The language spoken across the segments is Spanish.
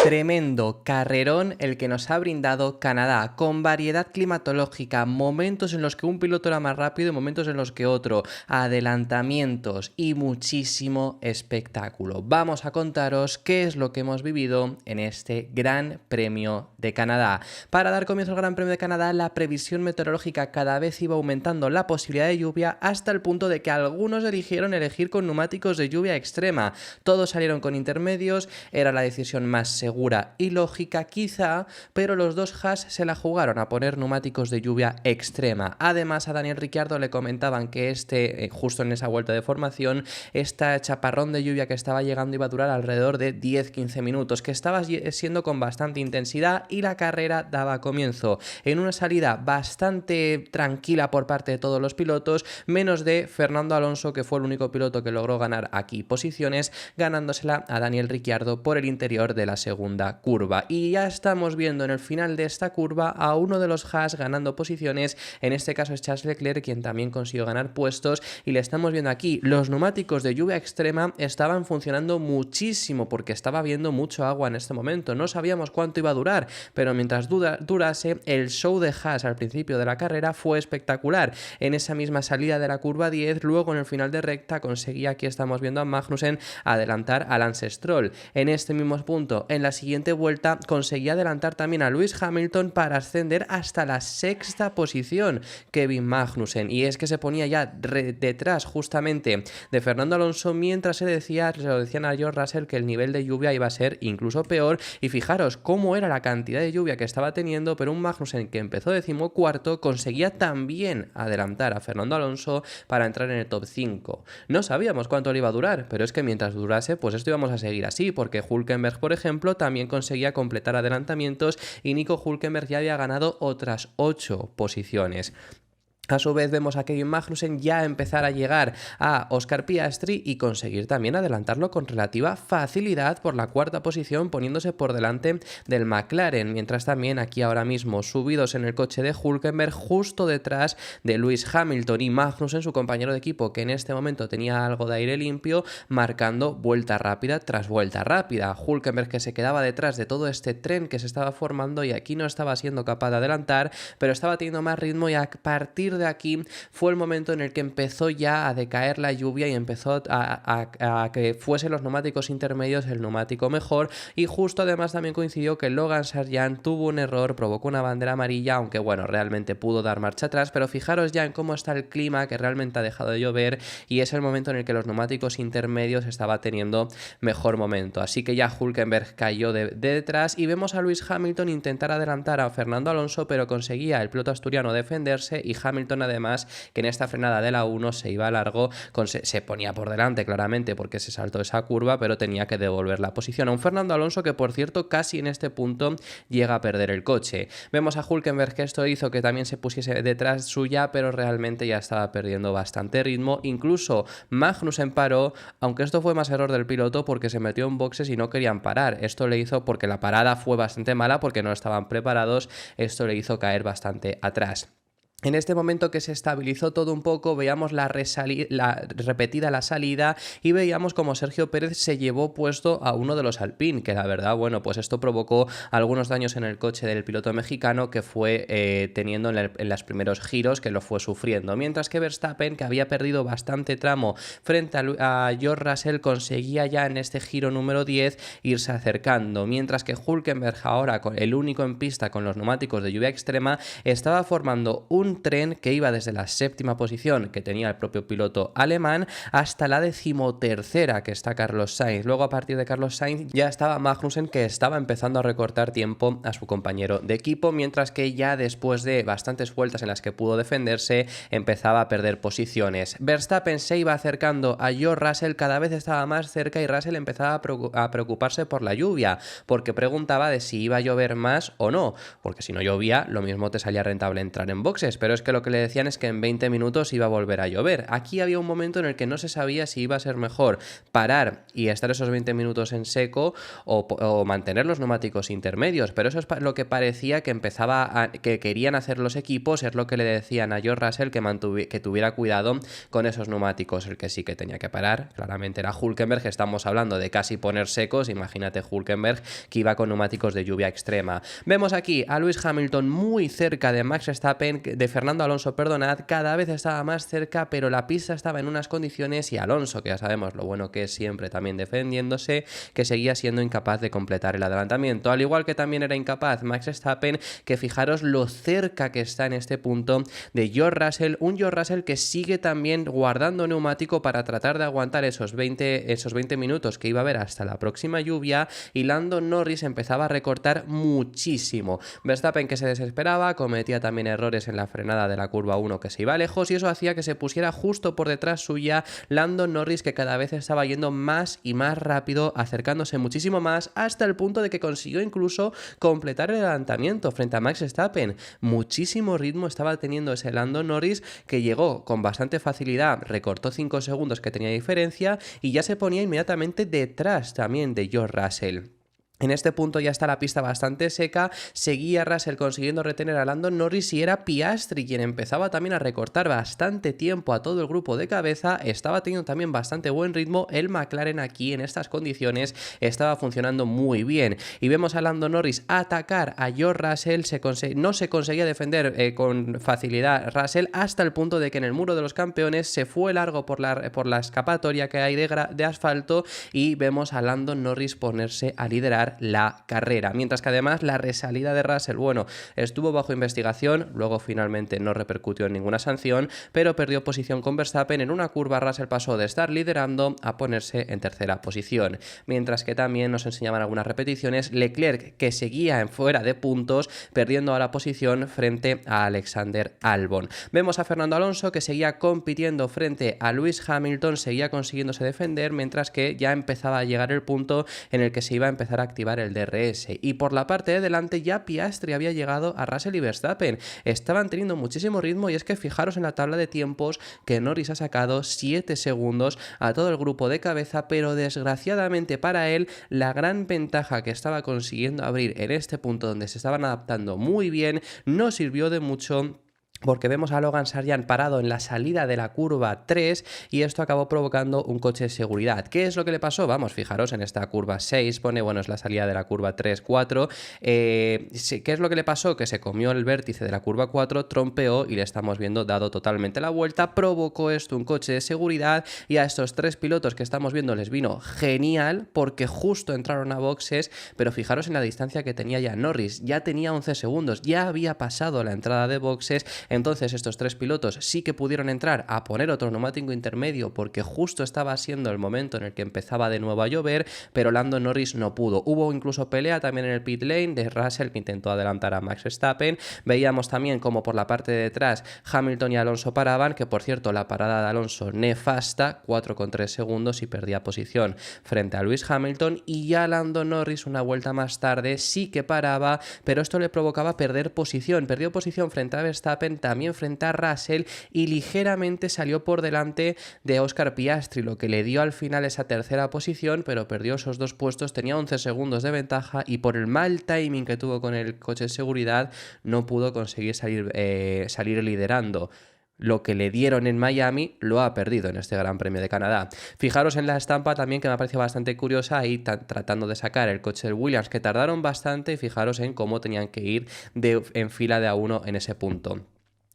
Tremendo carrerón el que nos ha brindado Canadá, con variedad climatológica, momentos en los que un piloto era más rápido y momentos en los que otro, adelantamientos y muchísimo espectáculo. Vamos a contaros qué es lo que hemos vivido en este Gran Premio de Canadá. Para dar comienzo al Gran Premio de Canadá, la previsión meteorológica cada vez iba aumentando la posibilidad de lluvia hasta el punto de que algunos eligieron elegir con neumáticos de lluvia extrema. Todos salieron con intermedios, era la decisión más segura y lógica quizá, pero los dos Haas se la jugaron a poner neumáticos de lluvia extrema. Además, a Daniel Ricciardo le comentaban que justo en esa vuelta de formación, esta chaparrón de lluvia que estaba llegando iba a durar alrededor de 10-15 minutos, que estaba siendo con bastante intensidad, y la carrera daba comienzo en una salida bastante tranquila por parte de todos los pilotos, menos de Fernando Alonso, que fue el único piloto que logró ganar aquí posiciones, ganándosela a Daniel Ricciardo por el interior de la segunda curva. Y ya estamos viendo en el final de esta curva a uno de los Haas ganando posiciones, en este caso es Charles Leclerc, quien también consiguió ganar puestos, y le estamos viendo aquí, los neumáticos de lluvia extrema estaban funcionando muchísimo porque estaba habiendo mucho agua en este momento, no sabíamos cuánto iba a durar, pero mientras durase, el show de Haas al principio de la carrera fue espectacular. En esa misma salida de la curva 10, luego en el final de recta conseguía, aquí estamos viendo a Magnussen, adelantar a Lance Stroll. En este mismo punto, en la siguiente vuelta, conseguía adelantar también a Lewis Hamilton para ascender hasta la sexta posición, Kevin Magnussen, y es que se ponía ya detrás justamente de Fernando Alonso, mientras se lo decían a George Russell que el nivel de lluvia iba a ser incluso peor, y fijaros cómo era la cantidad de lluvia que estaba teniendo, pero un Magnussen que empezó 14º conseguía también adelantar a Fernando Alonso para entrar en el top 5. No sabíamos cuánto le iba a durar, pero es que mientras durase, pues esto íbamos a seguir así, porque Hülkenberg, por ejemplo, también conseguía completar adelantamientos y Nico Hülkenberg ya había ganado otras 8 posiciones. A su vez vemos a Kevin Magnussen ya empezar a llegar a Oscar Piastri y conseguir también adelantarlo con relativa facilidad por la cuarta posición, poniéndose por delante del McLaren, mientras también aquí ahora mismo subidos en el coche de Hülkenberg justo detrás de Lewis Hamilton y Magnussen, su compañero de equipo, que en este momento tenía algo de aire limpio, marcando vuelta rápida tras vuelta rápida. Hülkenberg que se quedaba detrás de todo este tren que se estaba formando y aquí no estaba siendo capaz de adelantar, pero estaba teniendo más ritmo, y a partir de aquí fue el momento en el que empezó ya a decaer la lluvia y empezó a que fuesen los neumáticos intermedios el neumático mejor, y justo además también coincidió que Logan Sargeant tuvo un error, provocó una bandera amarilla, aunque bueno, realmente pudo dar marcha atrás, pero fijaros ya en cómo está el clima, que realmente ha dejado de llover y es el momento en el que los neumáticos intermedios estaba teniendo mejor momento, así que ya Hülkenberg cayó de detrás y vemos a Lewis Hamilton intentar adelantar a Fernando Alonso, pero conseguía el piloto asturiano defenderse, y Hamilton además, que en esta frenada de la 1 se iba largo, se ponía por delante claramente porque se saltó esa curva, pero tenía que devolver la posición a un Fernando Alonso que, por cierto, casi en este punto llega a perder el coche. Vemos a Hülkenberg que esto hizo que también se pusiese detrás suya, pero realmente ya estaba perdiendo bastante ritmo. Incluso Magnussen paró, aunque esto fue más error del piloto porque se metió en boxes y no querían parar. Esto le hizo, porque la parada fue bastante mala porque no estaban preparados, esto le hizo caer bastante atrás. En este momento que se estabilizó todo un poco, veíamos repetida la salida y veíamos como Sergio Pérez se llevó puesto a uno de los Alpine, que la verdad, bueno, pues esto provocó algunos daños en el coche del piloto mexicano, que fue teniendo en los primeros giros, que lo fue sufriendo, mientras que Verstappen, que había perdido bastante tramo frente a George Russell, conseguía ya en este giro número 10 irse acercando, mientras que Hülkenberg, ahora el único en pista con los neumáticos de lluvia extrema, estaba formando un tren que iba desde la séptima posición que tenía el propio piloto alemán hasta la 13ª que está Carlos Sainz. Luego, a partir de Carlos Sainz ya estaba Magnussen, que estaba empezando a recortar tiempo a su compañero de equipo, mientras que ya después de bastantes vueltas en las que pudo defenderse empezaba a perder posiciones. Verstappen se iba acercando a George Russell, cada vez estaba más cerca, y Russell empezaba a preocuparse por la lluvia, porque preguntaba de si iba a llover más o no, porque si no llovía lo mismo te salía rentable entrar en boxes, pero es que lo que le decían es que en 20 minutos iba a volver a llover. Aquí había un momento en el que no se sabía si iba a ser mejor parar y estar esos 20 minutos en seco o mantener los neumáticos intermedios, pero eso es lo que parecía que que querían hacer los equipos, es lo que le decían a George Russell que tuviera cuidado con esos neumáticos. El que sí que tenía que parar claramente era Hülkenberg. Estamos hablando de casi poner secos, imagínate Hülkenberg que iba con neumáticos de lluvia extrema. Vemos aquí a Lewis Hamilton muy cerca de Max Verstappen, de Fernando Alonso, perdonad, cada vez estaba más cerca, pero la pista estaba en unas condiciones y Alonso, que ya sabemos lo bueno que es siempre también defendiéndose, que seguía siendo incapaz de completar el adelantamiento, al igual que también era incapaz Max Verstappen, que fijaros lo cerca que está en este punto de George Russell, un George Russell que sigue también guardando neumático para tratar de aguantar esos 20 minutos que iba a haber hasta la próxima lluvia, y Lando Norris empezaba a recortar muchísimo. Verstappen, que se desesperaba, cometía también errores en la frenada de la curva 1 que se iba lejos, y eso hacía que se pusiera justo por detrás suya Lando Norris, que cada vez estaba yendo más y más rápido, acercándose muchísimo más, hasta el punto de que consiguió incluso completar el adelantamiento frente a Max Verstappen. Muchísimo ritmo estaba teniendo ese Lando Norris, que llegó con bastante facilidad, recortó 5 segundos que tenía diferencia y ya se ponía inmediatamente detrás también de George Russell. En este punto ya está la pista bastante seca, seguía Russell consiguiendo retener a Lando Norris y era Piastri quien empezaba también a recortar bastante tiempo a todo el grupo de cabeza, estaba teniendo también bastante buen ritmo, el McLaren aquí en estas condiciones estaba funcionando muy bien, y vemos a Lando Norris atacar a George Russell, no se conseguía defender con facilidad Russell, hasta el punto de que en el muro de los campeones se fue largo por la escapatoria que hay de asfalto, y vemos a Lando Norris ponerse a liderar la carrera, mientras que además la resalida de Russell, bueno, estuvo bajo investigación, luego finalmente no repercutió en ninguna sanción, pero perdió posición con Verstappen. En una curva Russell pasó de estar liderando a ponerse en tercera posición, mientras que también nos enseñaban algunas repeticiones Leclerc, que seguía en fuera de puntos, perdiendo ahora posición frente a Alexander Albon. Vemos a Fernando Alonso, que seguía compitiendo frente a Lewis Hamilton, seguía consiguiéndose defender, mientras que ya empezaba a llegar el punto en el que se iba a empezar a activar el DRS, y por la parte de delante ya Piastri había llegado a Russell y Verstappen, estaban teniendo muchísimo ritmo, y es que fijaros en la tabla de tiempos que Norris ha sacado 7 segundos a todo el grupo de cabeza, pero desgraciadamente para él la gran ventaja que estaba consiguiendo abrir en este punto donde se estaban adaptando muy bien no sirvió de mucho, porque vemos a Logan Sargeant parado en la salida de la curva 3, y esto acabó provocando un coche de seguridad. ¿Qué es lo que le pasó? Vamos, fijaros en esta curva 6, pone, bueno, es la salida de la curva 3, 4. ¿Qué es lo que le pasó? Que se comió el vértice de la curva 4, trompeó y le estamos viendo dado totalmente la vuelta. Provocó esto un coche de seguridad, y a estos 3 pilotos que estamos viendo les vino genial, porque justo entraron a boxes, pero fijaros en la distancia que tenía ya Norris, ya tenía 11 segundos, ya había pasado la entrada de boxes. Entonces estos 3 pilotos sí que pudieron entrar a poner otro neumático intermedio, porque justo estaba siendo el momento en el que empezaba de nuevo a llover, pero Lando Norris no pudo. Hubo incluso pelea también en el pit lane de Russell, que intentó adelantar a Max Verstappen. Veíamos también como por la parte de detrás Hamilton y Alonso paraban, que por cierto la parada de Alonso nefasta, 4,3 segundos, y perdía posición frente a Lewis Hamilton, y ya Lando Norris una vuelta más tarde sí que paraba, pero esto le provocaba perdió posición frente a Verstappen, también frente a Russell, y ligeramente salió por delante de Oscar Piastri, lo que le dio al final esa tercera posición, pero perdió esos 2 puestos, tenía 11 segundos de ventaja, y por el mal timing que tuvo con el coche de seguridad no pudo conseguir salir liderando. Lo que le dieron en Miami lo ha perdido en este Gran Premio de Canadá. Fijaros en la estampa también, que me ha parecido bastante curiosa, ahí tratando de sacar el coche del Williams, que tardaron bastante, y fijaros en cómo tenían que ir en fila de a uno en ese punto.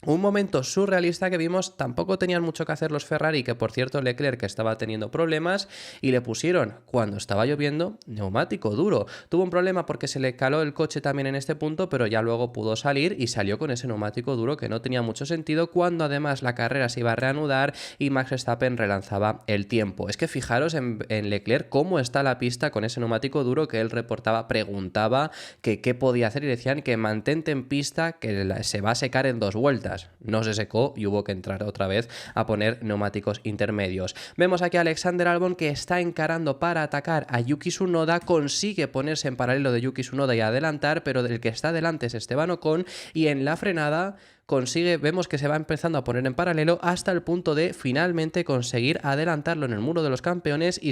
Un momento surrealista que vimos, tampoco tenían mucho que hacer los Ferrari, que por cierto Leclerc, que estaba teniendo problemas, y le pusieron, cuando estaba lloviendo, neumático duro. Tuvo un problema porque se le caló el coche también en este punto, pero ya luego pudo salir y salió con ese neumático duro, que no tenía mucho sentido, cuando además la carrera se iba a reanudar y Max Verstappen relanzaba el tiempo. Es que fijaros en Leclerc cómo está la pista con ese neumático duro, que él preguntaba que qué podía hacer, y decían que mantente en pista, que se va a secar en 2 vueltas. No se secó y hubo que entrar otra vez a poner neumáticos intermedios. Vemos aquí a Alexander Albon, que está encarando para atacar a Yuki Tsunoda, consigue ponerse en paralelo de Yuki Tsunoda y adelantar, pero del que está delante es Esteban Ocon, y en la frenada vemos que se va empezando a poner en paralelo hasta el punto de finalmente conseguir adelantarlo en el muro de los campeones y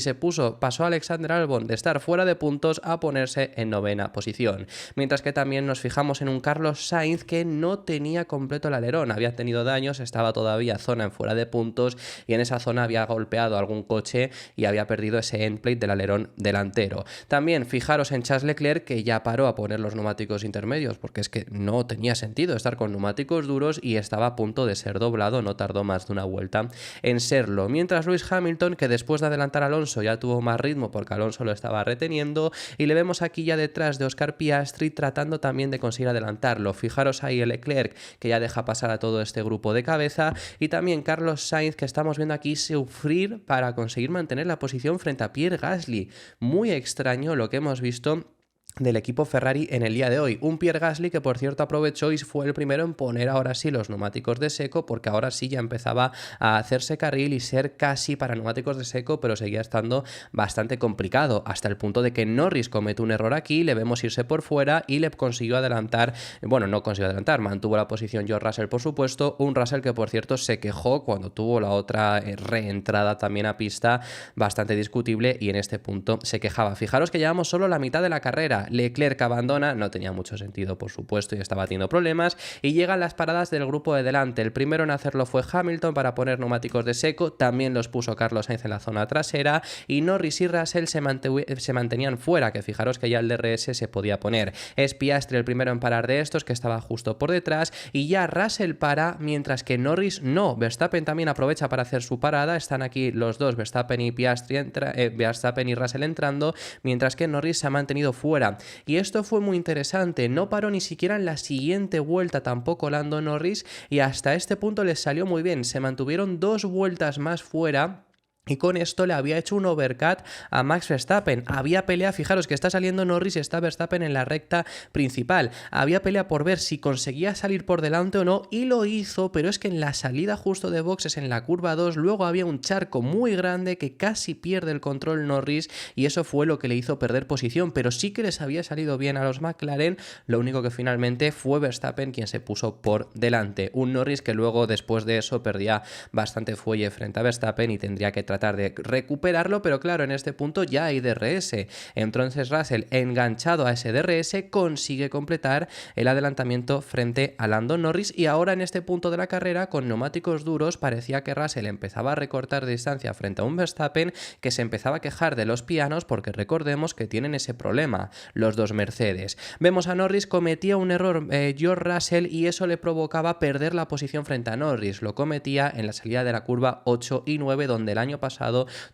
pasó a Alexander Albon de estar fuera de puntos a ponerse en 9ª posición. Mientras que también nos fijamos en un Carlos Sainz que no tenía completo el alerón, había tenido daños, estaba todavía zona en fuera de puntos y en esa zona había golpeado algún coche y había perdido ese endplate del alerón delantero. También fijaros en Charles Leclerc, que ya paró a poner los neumáticos intermedios porque es que no tenía sentido estar con neumáticos duros y estaba a punto de ser doblado, no tardó más de una vuelta en serlo. Mientras Lewis Hamilton, que después de adelantar a Alonso ya tuvo más ritmo porque Alonso lo estaba reteniendo, y le vemos aquí ya detrás de Oscar Piastri tratando también de conseguir adelantarlo. Fijaros ahí el Leclerc, que ya deja pasar a todo este grupo de cabeza, y también Carlos Sainz, que estamos viendo aquí sufrir para conseguir mantener la posición frente a Pierre Gasly. Muy extraño lo que hemos visto del equipo Ferrari en el día de hoy. Un Pierre Gasly que por cierto aprovechó y fue el primero en poner ahora sí los neumáticos de seco, porque ahora sí ya empezaba a hacerse carril y ser casi para neumáticos de seco, pero seguía estando bastante complicado, hasta el punto de que Norris comete un error aquí, le vemos irse por fuera y le consiguió adelantar, bueno, no consiguió adelantar, mantuvo la posición George Russell, por supuesto, un Russell que por cierto se quejó cuando tuvo la otra reentrada también a pista bastante discutible, y en este punto se quejaba. Fijaros que llevamos solo la mitad de la carrera. Leclerc abandona, no tenía mucho sentido por supuesto y estaba teniendo problemas, y llegan las paradas del grupo de delante. El primero en hacerlo fue Hamilton para poner neumáticos de seco, también los puso Carlos Sainz en la zona trasera, y Norris y Russell se mantenían fuera, que fijaros que ya el DRS se podía poner. Es Piastri el primero en parar de estos, que estaba justo por detrás, y ya Russell para, mientras que Norris no. Verstappen también aprovecha para hacer su parada, están aquí los dos, Verstappen y Verstappen y Russell entrando, mientras que Norris se ha mantenido fuera. Y esto fue muy interesante, no paró ni siquiera en la siguiente vuelta tampoco Lando Norris, y hasta este punto les salió muy bien, se mantuvieron 2 vueltas más fuera. Y con esto le había hecho un overcut a Max Verstappen. Había pelea, fijaros que está saliendo Norris y está Verstappen en la recta principal. Había pelea por ver si conseguía salir por delante o no, y lo hizo, pero es que en la salida justo de boxes en la curva 2, luego había un charco muy grande que casi pierde el control Norris, y eso fue lo que le hizo perder posición, pero sí que les había salido bien a los McLaren, lo único que finalmente fue Verstappen quien se puso por delante. Un Norris que luego después de eso perdía bastante fuelle frente a Verstappen y tendría que tratar de recuperarlo, pero claro, en este punto ya hay DRS. Entonces Russell, enganchado a ese DRS, consigue completar el adelantamiento frente a Lando Norris, y ahora en este punto de la carrera, con neumáticos duros, parecía que Russell empezaba a recortar distancia frente a un Verstappen que se empezaba a quejar de los pianos, porque recordemos que tienen ese problema los dos Mercedes. Vemos a Norris cometía un error George Russell, y eso le provocaba perder la posición frente a Norris. Lo cometía en la salida de la curva 8 y 9, donde el año pasado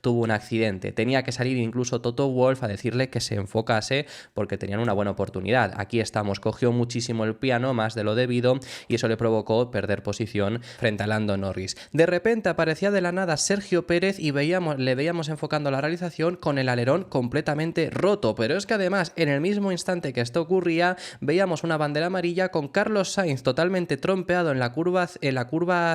tuvo un accidente. Tenía que salir incluso Toto Wolff a decirle que se enfocase porque tenían una buena oportunidad. Aquí estamos, cogió muchísimo el piano, más de lo debido, y eso le provocó perder posición frente a Lando Norris. De repente aparecía de la nada Sergio Pérez y le veíamos enfocando la realización con el alerón completamente roto, pero es que además en el mismo instante que esto ocurría veíamos una bandera amarilla con Carlos Sainz totalmente trompeado en la curva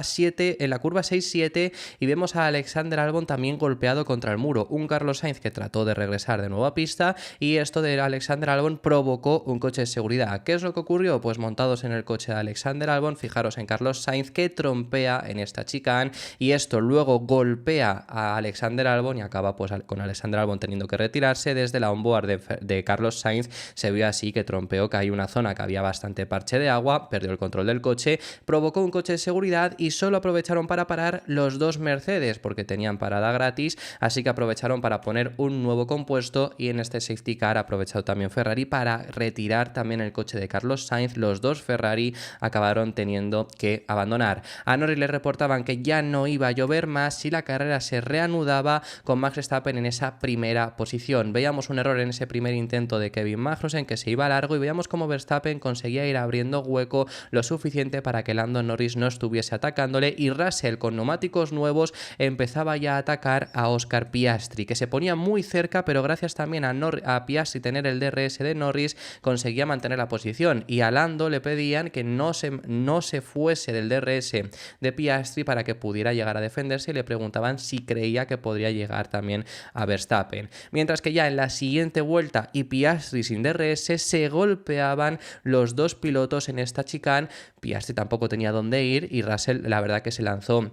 7, en la curva 6-7, y vemos a Alexander Albon también golpeado contra el muro. Un Carlos Sainz que trató de regresar de nuevo a pista, y esto de Alexander Albon provocó un coche de seguridad. ¿Qué es lo que ocurrió? Pues montados en el coche de Alexander Albon, fijaros en Carlos Sainz que trompea en esta chicane, y esto luego golpea a Alexander Albon y acaba pues con Alexander Albon teniendo que retirarse. Desde la onboard de Carlos Sainz se vio así que trompeó, que hay una zona que había bastante parche de agua, perdió el control del coche, provocó un coche de seguridad, y solo aprovecharon para parar los dos Mercedes porque tenían parada gratis, así que aprovecharon para poner un nuevo compuesto, y en este safety car ha aprovechado también Ferrari para retirar también el coche de Carlos Sainz. Los dos Ferrari acabaron teniendo que abandonar. A Norris le reportaban que ya no iba a llover más si la carrera se reanudaba con Max Verstappen en esa primera posición. Veíamos un error en ese primer intento de Kevin Magnussen, que se iba largo, y veíamos cómo Verstappen conseguía ir abriendo hueco lo suficiente para que Lando Norris no estuviese atacándole, y Russell con neumáticos nuevos empezaba ya para atacar a Oscar Piastri, que se ponía muy cerca, pero gracias también a Piastri tener el DRS de Norris, conseguía mantener la posición, y a Lando le pedían que no se fuese del DRS de Piastri para que pudiera llegar a defenderse, y le preguntaban si creía que podría llegar también a Verstappen. Mientras que ya en la siguiente vuelta y Piastri sin DRS, se golpeaban los dos pilotos en esta chicane. Piastri tampoco tenía dónde ir y Russell la verdad que se lanzó.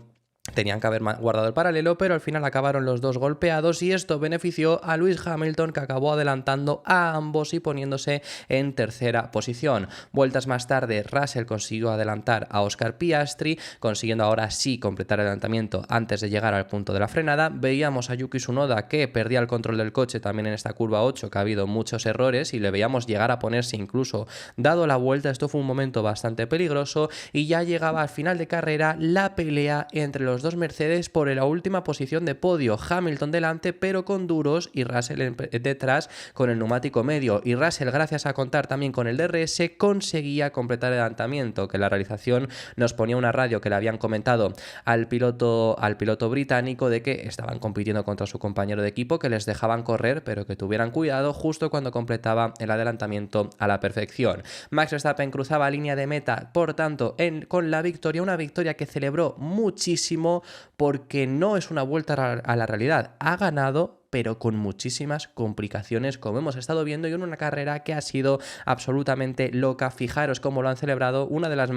Tenían que haber guardado el paralelo, pero al final acabaron los dos golpeados, y esto benefició a Lewis Hamilton, que acabó adelantando a ambos y poniéndose en tercera posición. Vueltas más tarde, Russell consiguió adelantar a Oscar Piastri, consiguiendo ahora sí completar el adelantamiento antes de llegar al punto de la frenada. Veíamos a Yuki Tsunoda, que perdía el control del coche también en esta curva 8, que ha habido muchos errores, y le veíamos llegar a ponerse incluso dado la vuelta. Esto fue un momento bastante peligroso, y ya llegaba al final de carrera la pelea entre los dos Mercedes por la última posición de podio. Hamilton delante pero con duros, y Russell detrás con el neumático medio, y Russell, gracias a contar también con el DRS, conseguía completar el adelantamiento, que la realización nos ponía una radio que le habían comentado al piloto británico de que estaban compitiendo contra su compañero de equipo, que les dejaban correr pero que tuvieran cuidado justo cuando completaba el adelantamiento a la perfección. Max Verstappen cruzaba línea de meta, por tanto, con la victoria, una victoria que celebró muchísimo, porque no es una vuelta a la realidad. Ha ganado, pero con muchísimas complicaciones, como hemos estado viendo, y en una carrera que ha sido absolutamente loca. Fijaros cómo lo han celebrado, una de las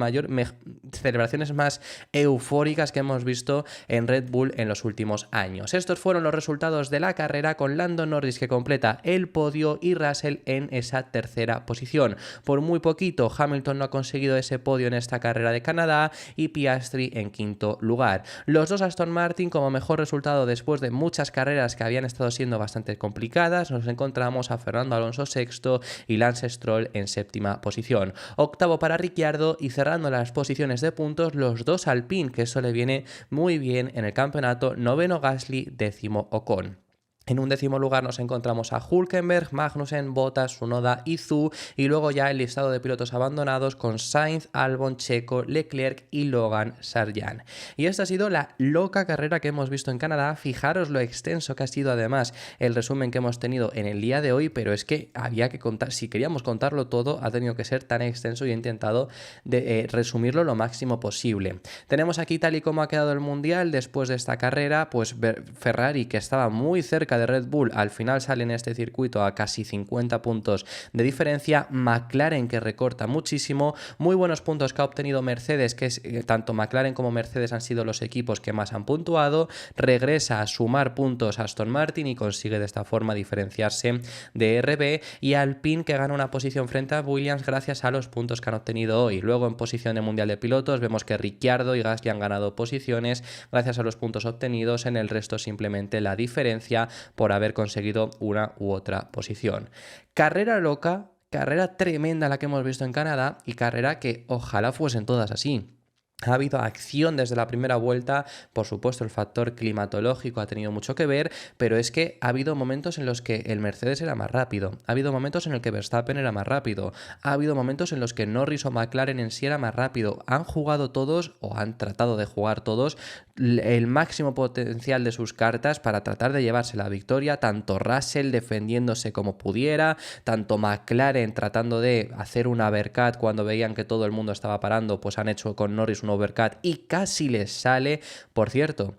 celebraciones más eufóricas que hemos visto en Red Bull en los últimos años. Estos fueron los resultados de la carrera, con Lando Norris que completa el podio y Russell en esa tercera posición. Por muy poquito, Hamilton no ha conseguido ese podio en esta carrera de Canadá, y Piastri en quinto lugar. Los dos Aston Martin como mejor resultado después de muchas carreras que habían estado siendo bastante complicadas. Nos encontramos a Fernando Alonso sexto y Lance Stroll en séptima posición. Octavo para Ricciardo, y cerrando las posiciones de puntos los dos Alpine, que eso le viene muy bien en el campeonato. Noveno Gasly, décimo Ocon. En un décimo lugar nos encontramos a Hülkenberg, Magnussen, Bottas, Tsunoda y Zhou, y luego ya el listado de pilotos abandonados con Sainz, Albon, Checo, Leclerc y Logan Sargeant. Y esta ha sido la loca carrera que hemos visto en Canadá. Fijaros lo extenso que ha sido además el resumen que hemos tenido en el día de hoy, pero es que había que contar, si queríamos contarlo todo, ha tenido que ser tan extenso, y he intentado resumirlo lo máximo posible. Tenemos aquí tal y como ha quedado el Mundial después de esta carrera. Pues Ferrari, que estaba muy cerca de Red Bull, al final sale en este circuito a casi 50 puntos de diferencia. McLaren, que recorta muchísimo. Muy buenos puntos que ha obtenido Mercedes, que es tanto McLaren como Mercedes han sido los equipos que más han puntuado. Regresa a sumar puntos a Aston Martin y consigue de esta forma diferenciarse de RB, y Alpine, que gana una posición frente a Williams gracias a los puntos que han obtenido hoy. Luego en posición de Mundial de Pilotos vemos que Ricciardo y Gasly han ganado posiciones gracias a los puntos obtenidos. En el resto simplemente la diferencia por haber conseguido una u otra posición. Carrera loca, carrera tremenda la que hemos visto en Canadá, y carrera que ojalá fuesen todas así. Ha habido acción desde la primera vuelta. Por supuesto, el factor climatológico ha tenido mucho que ver, pero es que ha habido momentos en los que el Mercedes era más rápido, ha habido momentos en los que Verstappen era más rápido, ha habido momentos en los que Norris o McLaren en sí era más rápido. Han jugado todos, o han tratado de jugar todos, el máximo potencial de sus cartas para tratar de llevarse la victoria, tanto Russell defendiéndose como pudiera, tanto McLaren tratando de hacer un overcut cuando veían que todo el mundo estaba parando, pues han hecho con Norris un overcut y casi les sale. Por cierto,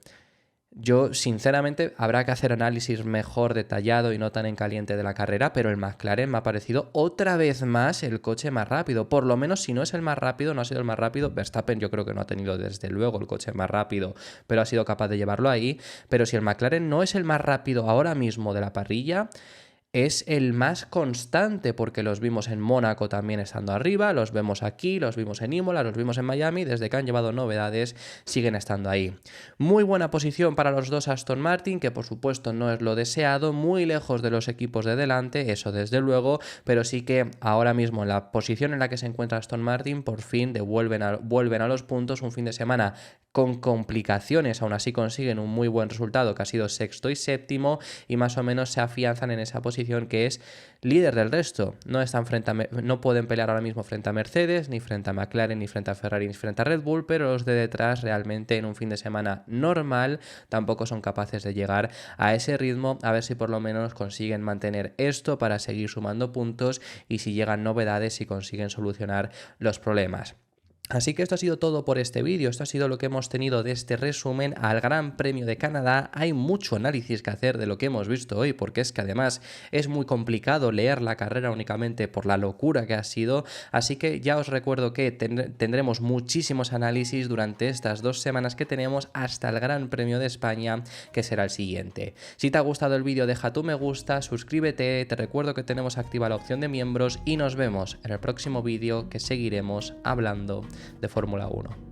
yo sinceramente habrá que hacer análisis mejor detallado y no tan en caliente de la carrera, pero el McLaren me ha parecido otra vez más el coche más rápido. Por lo menos, si no es el más rápido, no ha sido el más rápido. Verstappen yo creo que no ha tenido desde luego el coche más rápido, pero ha sido capaz de llevarlo ahí. Pero si el McLaren no es el más rápido ahora mismo de la parrilla, es el más constante, porque los vimos en Mónaco también estando arriba, los vemos aquí, los vimos en Imola, los vimos en Miami. Desde que han llevado novedades siguen estando ahí. Muy buena posición para los dos Aston Martin, que por supuesto no es lo deseado, muy lejos de los equipos de delante, eso desde luego, pero sí que ahora mismo en la posición en la que se encuentra Aston Martin, por fin vuelven a los puntos. Un fin de semana con complicaciones, aún así consiguen un muy buen resultado, que ha sido sexto y séptimo, y más o menos se afianzan en esa posición posición que es líder del resto. No pueden pelear ahora mismo frente a Mercedes, ni frente a McLaren, ni frente a Ferrari, ni frente a Red Bull, pero los de detrás realmente en un fin de semana normal tampoco son capaces de llegar a ese ritmo. A ver si por lo menos consiguen mantener esto para seguir sumando puntos y si llegan novedades, si consiguen solucionar los problemas. Así que esto ha sido todo por este vídeo, esto ha sido lo que hemos tenido de este resumen al Gran Premio de Canadá. Hay mucho análisis que hacer de lo que hemos visto hoy, porque es que además es muy complicado leer la carrera únicamente por la locura que ha sido, así que ya os recuerdo que tendremos muchísimos análisis durante estas 2 semanas que tenemos hasta el Gran Premio de España, que será el siguiente. Si te ha gustado el vídeo, deja tu me gusta, suscríbete, te recuerdo que tenemos activa la opción de miembros y nos vemos en el próximo vídeo, que seguiremos hablando de Fórmula 1.